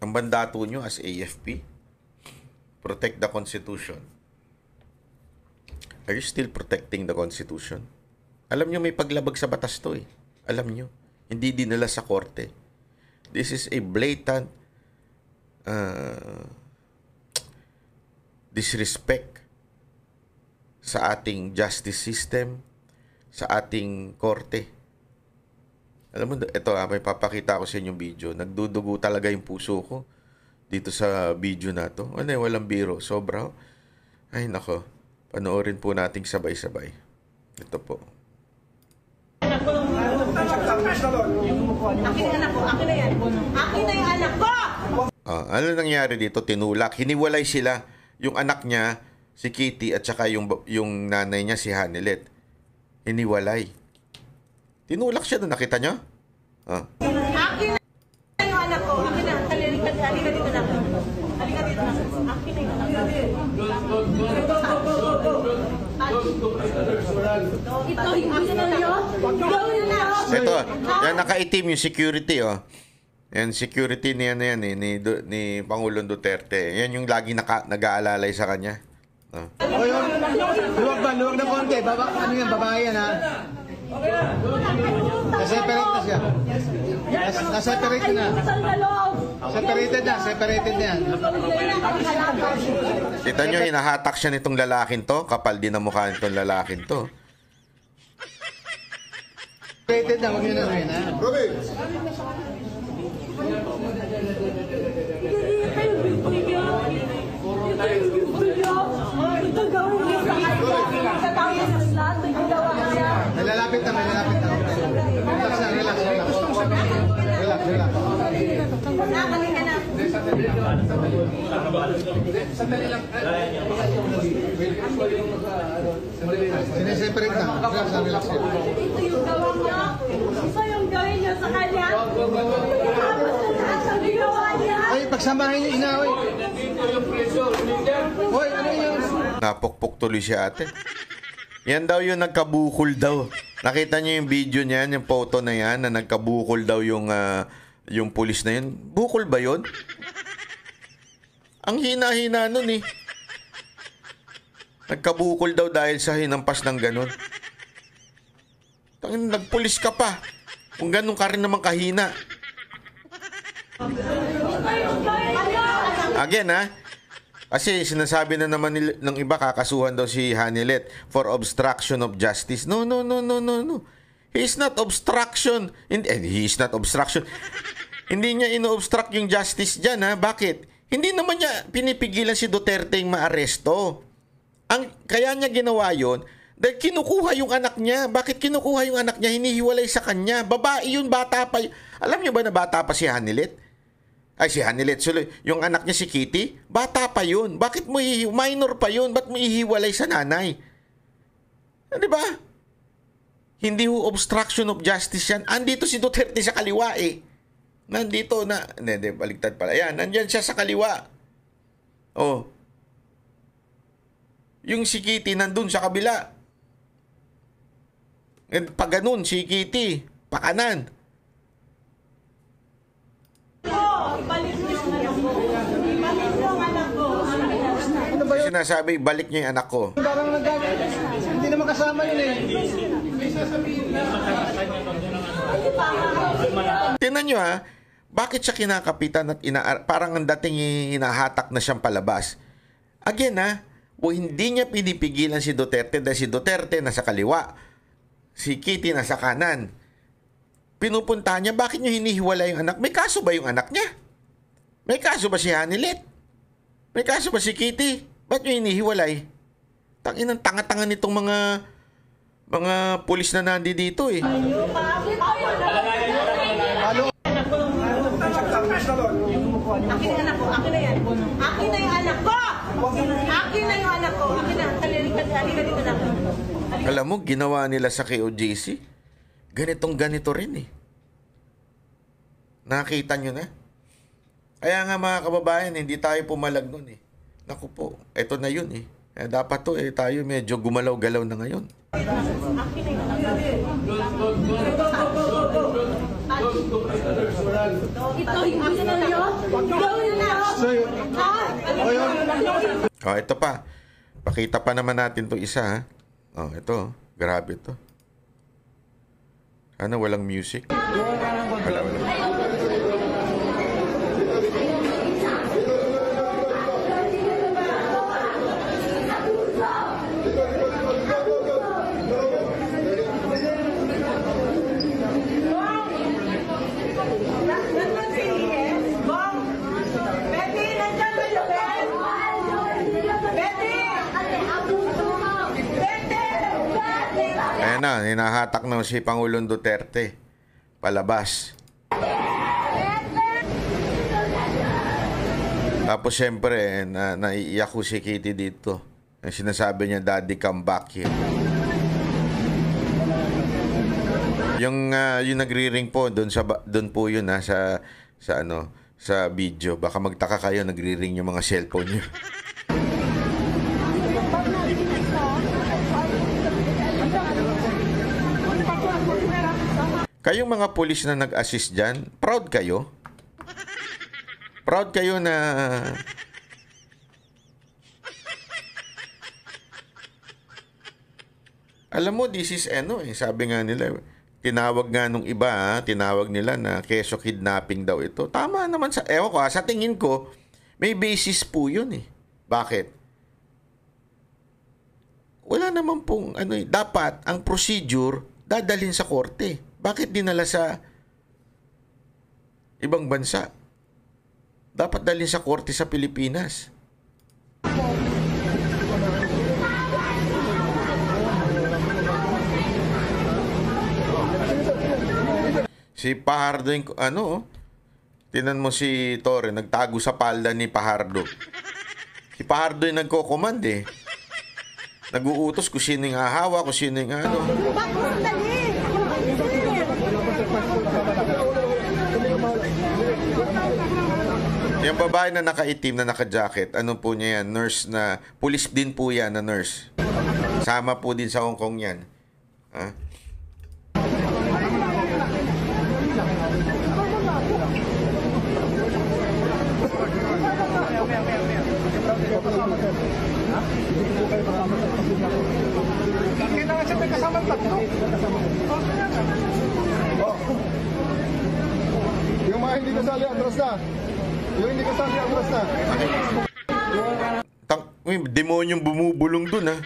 Ang mandato nyo as AFP, protect the Constitution. Are you still protecting the Constitution? Alam nyo may paglabag sa batas to eh. Alam nyo. Hindi dinala sa korte. This is a blatant disrespect sa ating justice system, sa ating korte. Alam mo, ito may papakita ko sa inyong video. Nagdudugo talaga yung puso ko dito sa video na to. Ano eh, walang biro. Sobra. Ay, nako. Panoorin po nating sabay-sabay. Ito po. Akin na anak ko. Akin na yan. Akin na yung anak ko! Ano nangyari dito? Tinulak. Hiniwalay sila. Yung anak niya, si Kitty, at saka yung nanay niya, si Hanilet. Hiniwalay. Tinulak siya doon. Nakita niyo? Akin na yung anak ko. Akin na. Halika dito na. Halika dito na. Akin na yung anak ko. Ito yung akin na yun. Ito, yan nakaitim yung security, oh. Yan, security niya na yan, ni Pangulong Duterte. Yan yung lagi nag-aalalay sa kanya. Luwag na konti. Ano yan, babae yan, ha? Na-separate na siya. Na-separate na. Separated na yan. Kita nyo, hinahatak siya nitong lalaking to. Kapal din ang mukha nitong lalaking to. Separated na, huwag nyo na rin, ha? Lalapit na. Relax. Sineseparate na. Relax. Ito yung gawa niya. Ito yung gawin niya sa kanya. Tapos ang ginawa niya. Ay, pagsamahin niyo, inaway. Hoy, ano yun? Napukpok tuloy si ate. Yan daw yung nagkabukol daw. Nakita niyo yung video niyan, yung photo na yan, na nagkabukol daw yung pulis na yun. Bukol ba yun? Ang hina-hina nun eh. Nagkabukol daw dahil sa hinampas ng ganun. Nagpulis ka pa. Kung ganun ka rin naman kahina. Again, ha? Kasi sinasabi na naman ng iba, kakasuhan daw si Hanilet for obstruction of justice. No. He is not obstruction. He is not obstruction. Hindi niya ino-obstruct yung justice dyan, ha? Bakit? Hindi naman niya pinipigilan si Duterte yung maaresto. Kaya niya ginawa yun dahil kinukuha yung anak niya. Bakit kinukuha yung anak niya? Hinihiwalay sa kanya. Babae yun, bata pa. Alam niyo ba na bata pa si Hanilet? Ay, si Hanilet. Yung anak niya si Kitty, bata pa yun. Bakit mo minor pa yun? Ba't mo ihiwalay sa nanay? Di ba? Hindi ho obstruction of justice yan. Andito si Duterte sa kaliwa eh. Nandito na. Hindi, baligtad pala. Ayan, nandyan siya sa kaliwa. Oh. Yung si Kitty nandun sa kabila. Pag ganun, si Kitty, pakanan. Sinasabi, balik niya yung anak ko. Parang hindi naman kasama yun eh. Tingnan nyo ha, bakit siya kinakapitan at parang ang dating hinahatak na siyang palabas. Again ha, hindi niya pinipigilan si Duterte dahil si Duterte nasa kaliwa. Si Kitty nasa kanan. Pinupuntahan niya, bakit niyo hinihiwalay yung anak? May kaso ba yung anak niya? May kaso ba si Hanilet? May kaso ba si Kitty? Ba't nyo hinihiwalay? Tanginang tanga-tanga nitong mga pulis na nandito eh. Akin na anak ko. Akin na yan. Akin na yung anak ko. Akin na yung anak ko. Akin na. Halika dito na. Alam mo, ginawa nila sa KOJC, ganito rin eh. Nakita nyo na? Kaya nga mga kababayan, hindi tayo pumalag nun eh. Naku po, eto na yun eh. Dapat to eh, tayo medyo gumalaw-galaw na ngayon. Ito yung akin na yun. Gawin na. So, o yun. Oh, ito pa. Pakita pa naman natin to isa, ha? Oh, ito. Grabe to. Ano, walang music? Wala. Bong! Betty, nandiyan ba yung Ben? Betty! Betty! Ayan na, hinahatak na si Pangulong Duterte. Palabas. Tapos syempre, naiiyak ko si Kitty dito. Sinasabi niya, Daddy, come back here. Yung nagri-ring po doon po yun sa video. Baka magtaka kayo, nagri-ring yung mga cellphone niyo. Kayong mga pulis na nag-assist diyan, proud kayo? Proud kayo na alam mo, this is sabi nga nila, tinawag nga nung iba, tinawag nila na keso kidnapping daw ito. Tama naman ewan ko, sa tingin ko, may basis po yun eh. Bakit? Wala naman pong, dapat ang procedure dadalhin sa korte. Bakit dinala sa ibang bansa? Dapat dalhin sa korte sa Pilipinas. Si Pajardo, tinan mo si Torre, nagtago sa palda ni Pajardo. Si Pajardo yung nagko-command eh. Nag-uutos kung sino yung hahawa, kung sino yung Yung babae na nakaitim, na naka-jacket, ano po niya yan? Nurse na, police din po yan na nurse. Sama po din sa Hong Kong yan. Ha? Kailangan siya may kasama tatlo. Yung mga hindi kasali, atras na. Yung hindi kasali, atras na. May demonyong bumubulong dun, ha?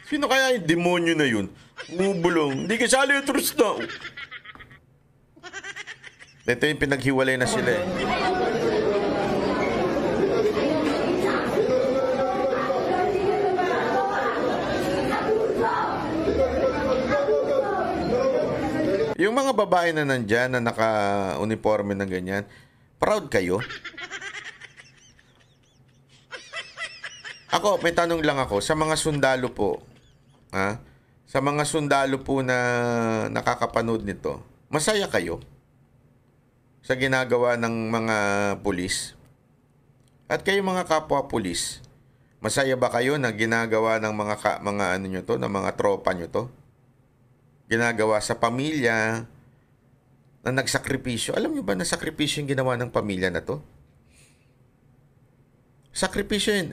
Sino kaya yung demonyo na yun? Bumubulong. Hindi kasali, atras na. Ito yung pinaghiwalay na sila eh. Yung mga babae na nandyan na naka-uniforme na ganyan, proud kayo? Ako, may tanong lang ako. Sa mga sundalo po, sa mga sundalo po na nakakapanood nito, masaya kayo sa ginagawa ng mga pulis? At kayo mga kapwa pulis, masaya ba kayo na ginagawa ng ng mga tropa nyo to? Ginagawa sa pamilya na nagsakripisyo. Alam niyo ba na sakripisyo yung ginawa ng pamilya na to? Sakripisyo yun.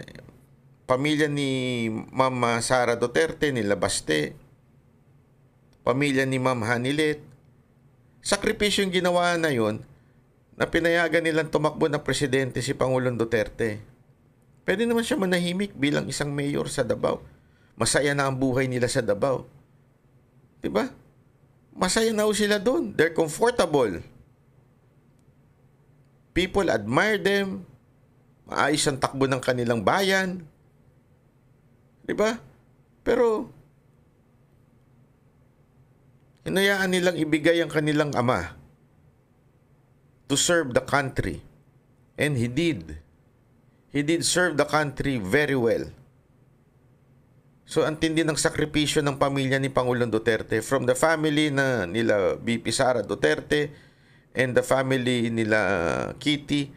Pamilya ni Ma'am Sara Duterte, ni Labaste. Pamilya ni Ma'am Hanilet. Sakripisyo yung ginawa na yun na pinayagan nilang tumakbo na presidente si Pangulong Duterte. Pwede naman siya manahimik bilang isang mayor sa Davao. Masaya na ang buhay nila sa Davao. Diba? Masaya na sila doon. They're comfortable. People admire them. Maayos ang takbo ng kanilang bayan. Diba? Pero, hinayaan nilang ibigay ang kanilang ama to serve the country. And he did. He did serve the country very well. So, ang tindi ng sakripisyo ng pamilya ni Pangulong Duterte from the family na nila BP Sara Duterte and the family nila Kitty.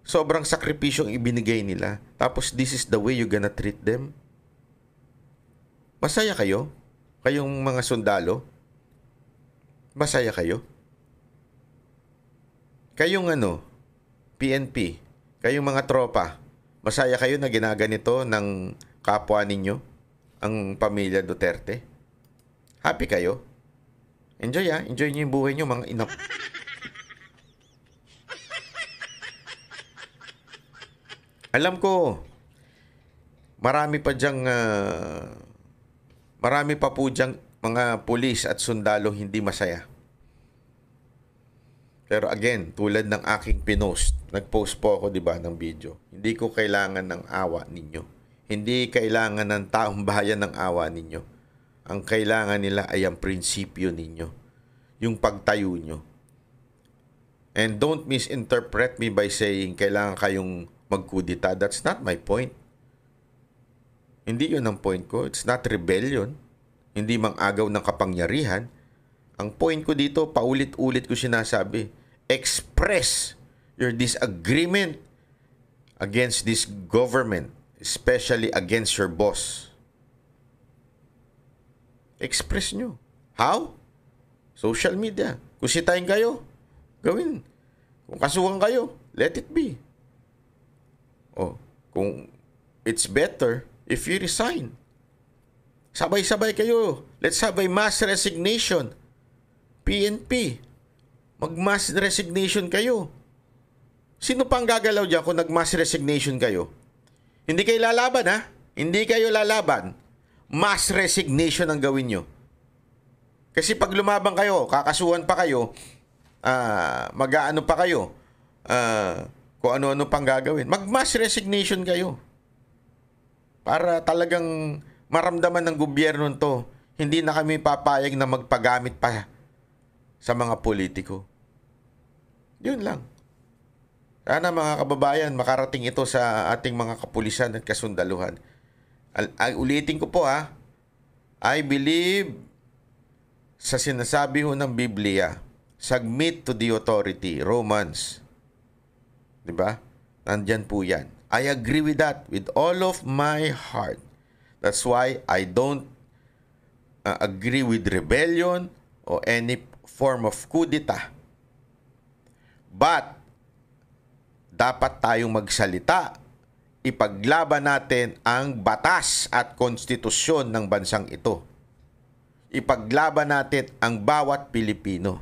Sobrang sakripisyong ibinigay nila. Tapos, this is the way you gonna treat them? Masaya kayo? Kayong mga sundalo? Masaya kayo? Kayong PNP, kayong mga tropa, masaya kayo na ginaganito ng kapwa ninyo, ang pamilya Duterte? Happy kayo? Enjoy enjoy nyo yung buhay nyo, mga ina. Alam ko, marami pa po diyang mga pulis at sundalo hindi masaya. Pero again, tulad ng aking pinost, nag-post po ako, di ba, ng video. Hindi ko kailangan ng awa ninyo. Hindi kailangan ng taong bayan ng awa ninyo. Ang kailangan nila ay ang prinsipyo ninyo. Yung pagtayo nyo. And don't misinterpret me by saying kailangan kayong magkudita. That's not my point. Hindi yun ang point ko. It's not rebellion. Hindi mang-agaw ng kapangyarihan. Ang point ko dito, paulit-ulit ko sinasabi, express your disagreement against this government, especially against your boss. Express nyo. How? Social media. Kung sitayin kayo, gawin. Kung kasuhan kayo, let it be. O, kung it's better if you resign. Sabay-sabay kayo. Let's have a mass resignation. PNP, mag-mass resignation kayo. Sino pang gagalaw dyan kung nag-mass resignation kayo? Hindi kayo lalaban, ha? Hindi kayo lalaban. Mass resignation ang gawin nyo. Kasi pag lumabang kayo, kakasuhan pa kayo, mag-aano pa kayo, kung ano-ano pang gagawin. Mag-mass resignation kayo. Para talagang maramdaman ng gobyerno to, hindi na kami papayag na magpagamit pa sa mga politiko. Yun lang. Sana mga kababayan, makarating ito sa ating mga kapulisan at kasundaluhan. Ulitin ko po ha, I believe sa sinasabi ho ng Biblia, submit to the authority, Romans. Diba? Nandyan po yan. I agree with that with all of my heart. That's why I don't agree with rebellion or any form of kudita. But, dapat tayong magsalita. Ipaglaban natin ang batas at konstitusyon ng bansang ito. Ipaglaban natin ang bawat Pilipino.